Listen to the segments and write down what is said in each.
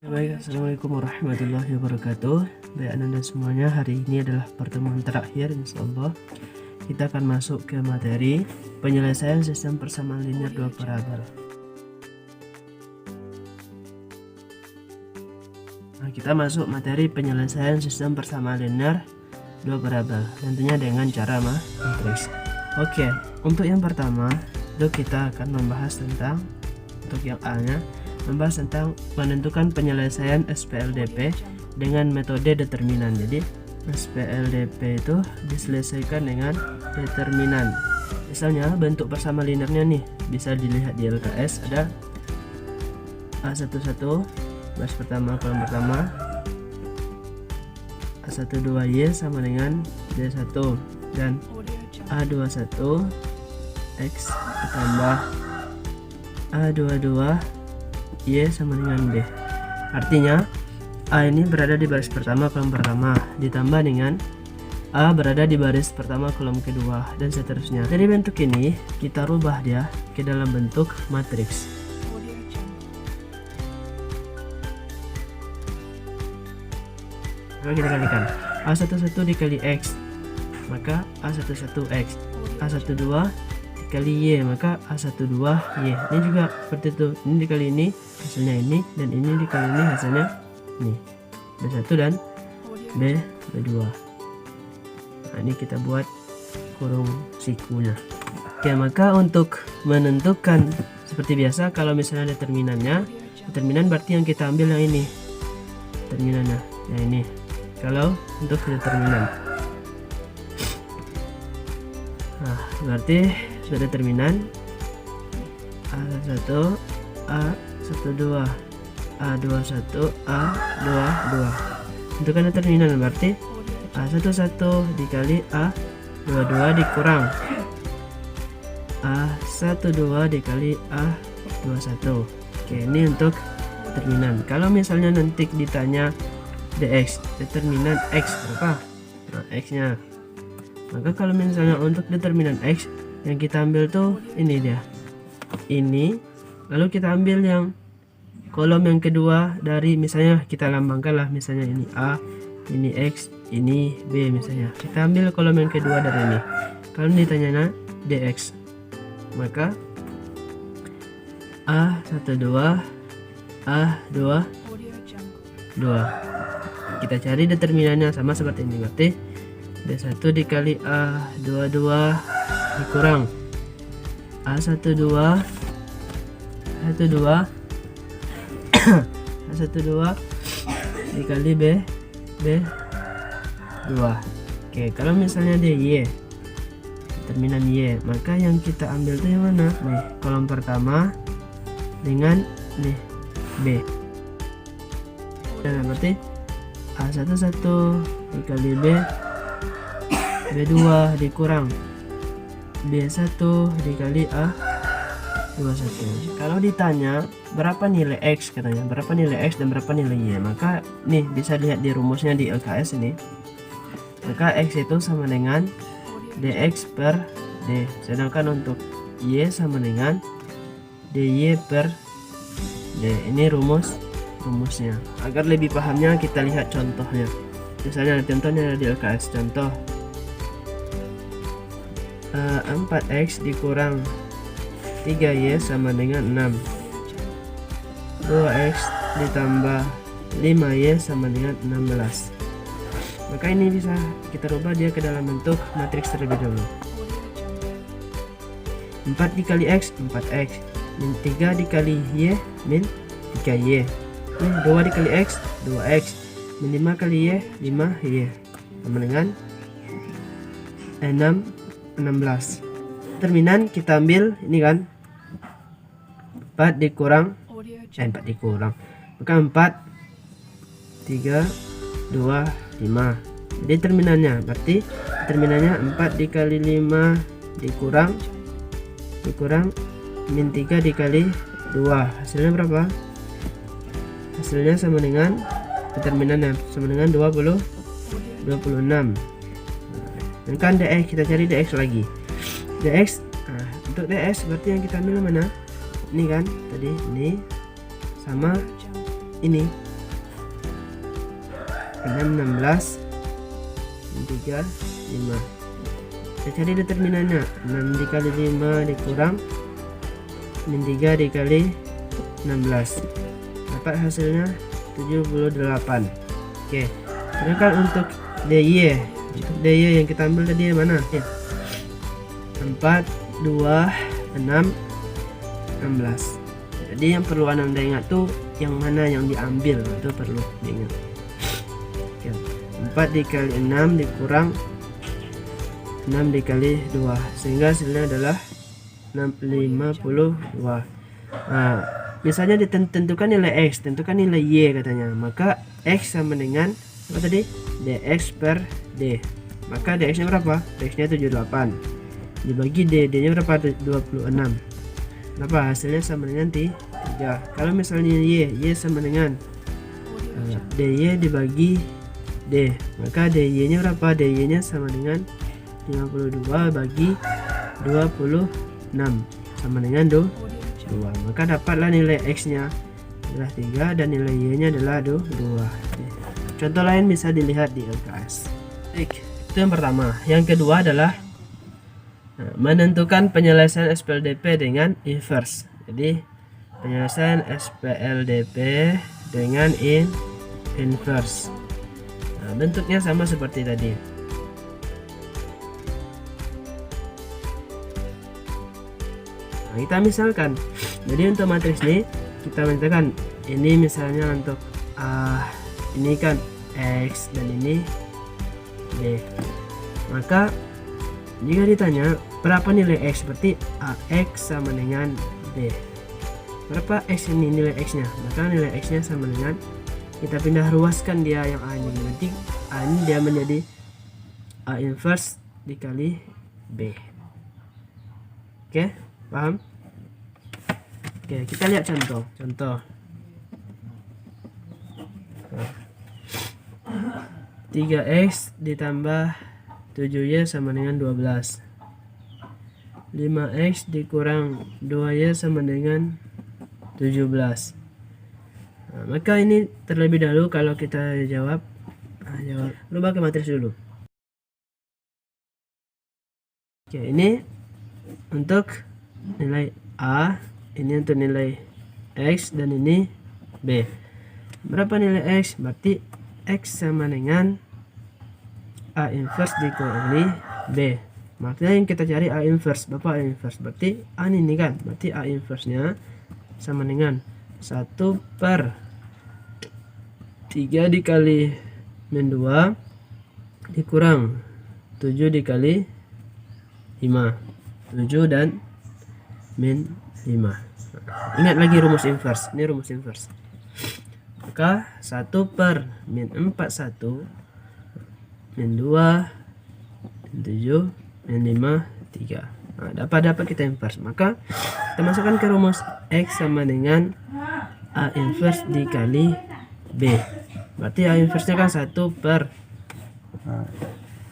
Baik, assalamualaikum warahmatullahi wabarakatuh. Baik anda semuanya, hari ini adalah pertemuan terakhir insyaallah. Kita akan masuk ke materi penyelesaian sistem persamaan linear dua parabel. Nah, kita masuk materi penyelesaian sistem persamaan linear dua parabel, tentunya dengan cara matriks. Oke, untuk yang pertama, kita akan membahas tentang, untuk yang A-nya, membahas tentang menentukan penyelesaian SPLDP dengan metode determinan. Jadi SPLDP itu diselesaikan dengan determinan. Misalnya bentuk persamaan linearnya nih bisa dilihat di LKS, ada A11 baris pertama kolom pertama, A12Y sama dengan D1, dan A21 X ditambah A22 Y sama dengan B. Artinya A ini berada di baris pertama kolom pertama ditambah dengan A berada di baris pertama kolom kedua, dan seterusnya. Dari bentuk ini kita rubah dia ke dalam bentuk matriks. Coba kita kalikan A11 dikali X, maka A11X, A12 dikali Y, maka A12Y. Ini juga seperti itu, ini dikali ini hasilnya ini, dan ini dikali ini hasilnya ini, B1 dan B2. Nah, ini kita buat kurung sikunya. Oke, maka untuk menentukan seperti biasa, kalau misalnya determinan berarti yang kita ambil yang ini determinannya, yang ini kalau untuk determinan. Nah, berarti sudah determinan A1, A12, A21, A22. Tentukan determinan berarti A11 dikali A22 dikurang A12 dikali A21. Oke, ini untuk determinan. Kalau misalnya nanti ditanya dx, determinan x berapa? Nah, x nya. Maka kalau misalnya untuk determinan x yang kita ambil tuh ini dia, ini, lalu kita ambil yang kolom yang kedua dari, misalnya kita lambangkan lah, misalnya ini A, ini X, ini B, misalnya kita ambil kolom yang kedua dari ini. Kalau ditanya dx, maka A12 A22, kita cari determinannya sama seperti ini, berarti B1 dikali A22 dikurang A12 dikali B2. Oke, kalau misalnya dia Y, determinan Y, maka yang kita ambil itu yang mana? Nih, kolom pertama dengan nih B. Dan berarti A11 dikali B2 dikurang B1 dikali A21. Kalau ditanya berapa nilai X, katanya berapa nilai X dan berapa nilai Y, maka nih bisa lihat di rumusnya di LKS ini, maka X itu sama dengan dx per D, sedangkan untuk Y sama dengan dy per D. Ini rumusnya. Agar lebih pahamnya kita lihat contohnya. Misalnya contohnya di LKS, contoh 4x dikurang 3y sama dengan 6, 2x ditambah 5y sama dengan 16. Maka ini bisa kita rubah dia ke dalam bentuk matriks terlebih dahulu. 4 dikali x 4x, min 3 dikali y min 3y, 2 dikali x 2x, min 5 kali y 5y sama dengan 16. Determinan kita ambil ini kan 4 dikurang maka 4 3 2 5. Jadi determinannya berarti 4 dikali 5 dikurang min 3 dikali 2, hasilnya berapa? Hasilnya sama dengan determinannya sama dengan 26. Dan kan dx, kita cari dx lagi. Dx, untuk dx berarti yang kita ambil mana? Ini kan tadi, ini sama ini 6, 16, min 3, 5. Kita cari determinannya. 6 dikali 5 dikurang min 3 dikali 16. Dapat hasilnya 78. Oke. Sedangkan untuk DY yang kita ambil tadi yang mana? 4, 2, 6, 16. Jadi yang perlu Anda ingat tuh yang mana yang diambil, itu perlu diingat. Oke. 4 dikali 6 dikurang 6 dikali 2, sehingga hasilnya adalah 52. Nah, misalnya ditentukan nilai X, tentukan nilai Y katanya. Maka X sama dengan apa tadi? DX per D. Maka DX nya berapa? DX nya 78 dibagi D nya berapa? 26. Berapa? Hasilnya sama dengan 3. Kalau misalnya Y sama dengan DY dibagi D, maka DY nya berapa? DY nya sama dengan 52 bagi 26 sama dengan 2. Maka dapatlah nilai X nya adalah 3 dan nilai Y nya adalah 2. Contoh lain bisa dilihat di LKS. Baik, itu yang pertama. Yang kedua adalah menentukan penyelesaian SPLDP dengan inverse. Jadi penyelesaian SPLDP dengan inverse. Bentuknya sama seperti tadi. Kita misalkan, jadi untuk matriks ini kita mintakan ini misalnya untuk ini kan X dan ini D. Maka jika ditanya berapa nilai X, berarti AX sama dengan D. Berapa X ini nilai X nya? Maka nilai X nya sama dengan, kita pindah ruaskan dia yang A ini. Nanti A ini dia menjadi A inverse dikali B. Oke, paham? Oke, kita lihat contoh. 3X ditambah 7Y sama dengan 12. 5X dikurang 2Y sama dengan 17. Maka ini terlebih dahulu kalau kita jawab, rubah ke matriks dulu. Oke, ini untuk nilai A, ini untuk nilai X, dan ini B. Berapa nilai X? Berarti X sama dengan A inverse dikali B. Makanya yang kita cari A inverse. Berapa A inverse? Berarti A ini kan. Berarti A inverse nya sama dengan 1 per 3 dikali min 2 dikurang 7 dikali 5. 7 dan min 5. Ingat lagi rumus inverse. Ini rumus inverse. Maka 1 per min 41 min 2 min 7 min 5 3. Dapat kita inverse. Maka kita masukkan ke rumus X sama dengan A inverse dikali B. Berarti A inverse nya kan 1 per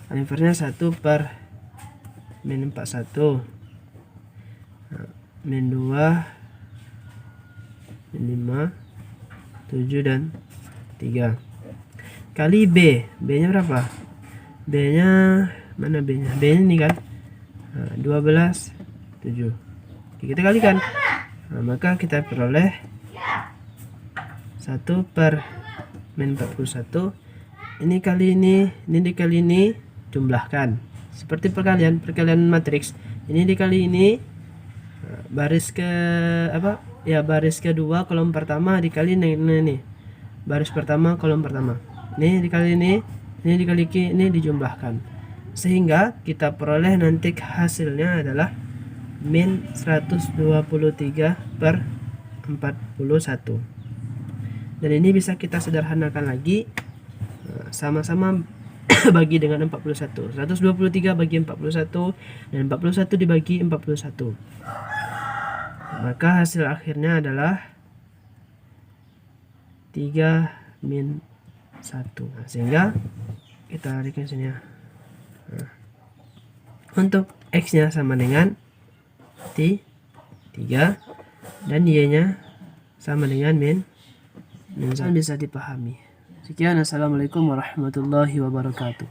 A inverse nya 1 per min 41 min 2 min 5 7 dan 3 kali B. B nya berapa? B nya mana? B nya ini kan 12 7. Oke, kita kalikan. Maka kita peroleh 1 per min 41. Ini kali ini dikali ini, jumlahkan seperti perkalian matriks. Ini dikali ini, baris ke baris kedua kolom pertama dikali ini baris pertama kolom pertama. Ini dikali ini dikali ini, dijumlahkan sehingga kita peroleh nanti hasilnya adalah min 123 per 41. Dan ini bisa kita sederhanakan lagi, sama-sama bagi dengan 41. 123 bagi 41 dan 41 dibagi 41. Maka hasil akhirnya adalah 3 min 1. Sehingga kita tarikin sini ya. Untuk X nya sama dengan 3 dan Y nya sama dengan min 1. Bisa dipahami. Sekian, assalamualaikum warahmatullahi wabarakatuh.